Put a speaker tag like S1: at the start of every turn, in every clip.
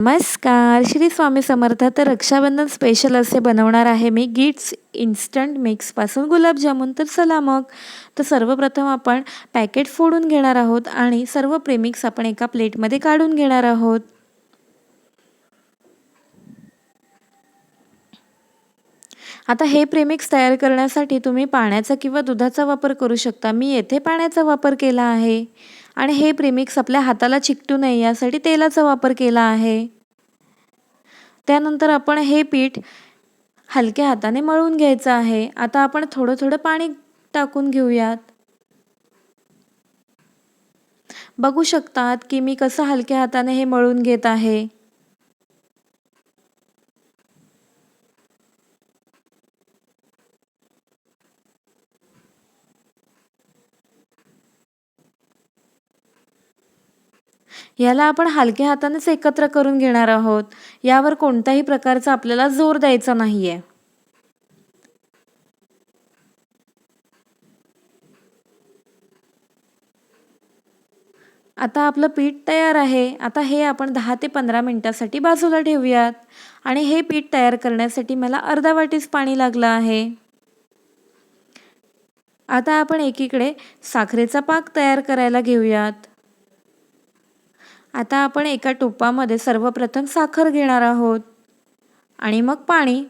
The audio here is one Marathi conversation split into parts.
S1: नमस्कार, श्री स्वामी समर्थ. तर रक्षाबंधन स्पेशल असे बनवणार आहे मी गिट्स इन्स्टंट मिक्सपासून गुलाबजामुन. तर चला मग. तर सर्वप्रथम आपण पॅकेट फोडून घेणार आहोत आणि सर्व प्रेमिक्स आपण एका प्लेटमध्ये काढून घेणार आहोत. आता हे प्रेमिक्स तयार करण्यासाठी तुम्ही पाण्याचा किंवा दुधाचा वापर करू शकता. मी येथे पाण्याचा वापर केला आहे आणि हे प्रेमिक्स आपल्या हाताला चिकटू नये यासाठी तेलाचा वापर केला आहे. त्यानंतर आपण हे पीठ हलक्या हाताने मळून घ्यायचं आहे. आता आपण थोडं थोडं पाणी टाकून घेऊयात. बघू शकतात की मी कसं हलक्या हाताने हे मळून घेत आहे. याला आपण हलक्या हातानेच एकत्र करून घेणार आहोत. यावर कोणत्याही प्रकारचा आपल्याला जोर द्यायचा नाहीये. आता आपलं पीठ तयार आहे. आता हे आपण 10 ते 15 मिनिटासाठी बाजूला ठेवूयात. आणि हे पीठ तयार करण्यासाठी मला अर्धा वाटीच पाणी लागलं आहे. आता आपण एकीकडे साखरेचा पाक तयार करायला घेऊयात. आता आपण एका टोपामध्ये सर्वप्रथम साखर घेणार आहोत आणि मग पाणी.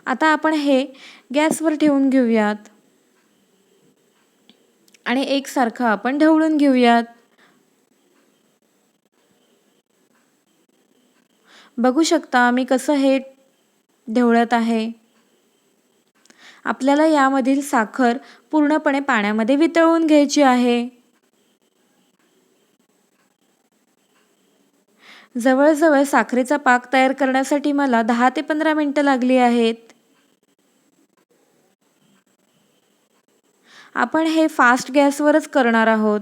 S1: आता आपण हे गॅसवर ठेवून घेऊयात आणि एकसारखं आपण ढवळून घेऊयात. बघू शकता मी कसं हे ढवळत आहे. आपल्याला यामधील साखर पूर्णपणे पाण्यामध्ये वितळवून घ्यायची आहे. जवळजवळ साखरेचा पाक तयार करण्यासाठी मला 10 ते 15 मिनिटं लागली आहेत. आपण हे फास्ट गॅसवरच करणार आहोत.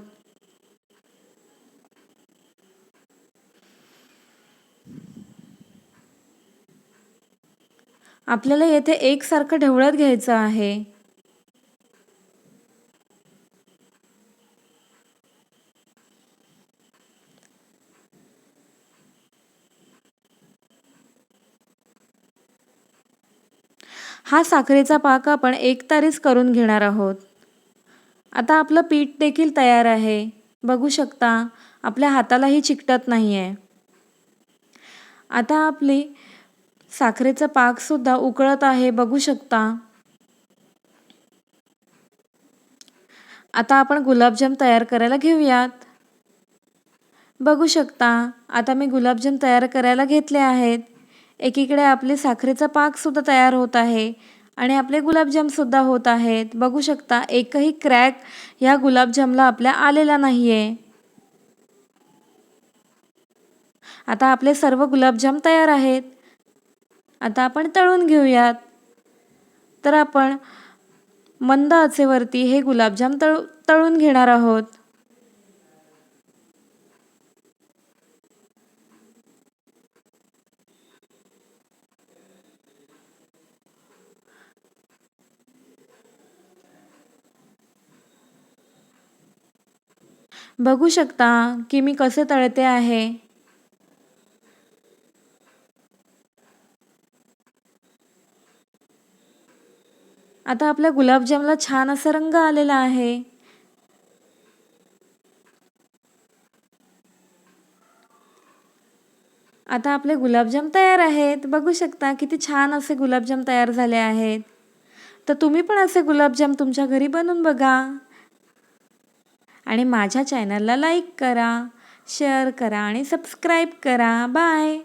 S1: आपल्याला येथे एकसारखं ढवळत घ्यायचं आहे. हा साखरेचा पाक आपण एकतारीच करून घेणार आहोत. आता आपलं पीठ देखील तयार आहे. बघू शकता आपल्या हातालाही चिकटत नाहीये. आता आपली साखरेचा पाक सुद्धा उकळत आहे. बघू शकता. आता आपण गुलाबजाम तयार करायला घेऊयात. बघू शकता आता मी गुलाबजाम तयार करायला घेतले आहेत. एकीकडे आपले साखरेचा पाक सुद्धा तयार होत आहे आणि आपले गुलाबजाम सुद्धा होत आहेत. बघू शकता एकही क्रॅक या गुलाबजामला आपल्या आलेला नाहीये. आता आपले सर्व गुलाबजाम तयार आहेत. आता आपण तळून घेऊयात. तर आपण मंद आचेवरती हे गुलाबजाम तळून घेणार आहोत. बघू शकता की मी कसे तळते आहे. आता आपल्या गुलाबजामला छान असा रंग आलेला आहे. आता आपले गुलाबजाम तयार आहेत. बघू शकता किती छान असे गुलाबजाम तयार झाले आहेत. तर तुम्ही पण असे गुलाबजाम तुमच्या घरी बनवून बघा आणि माझ्या चॅनलला लाईक करा, शेअर करा आणि सबस्क्राईब करा. बाय.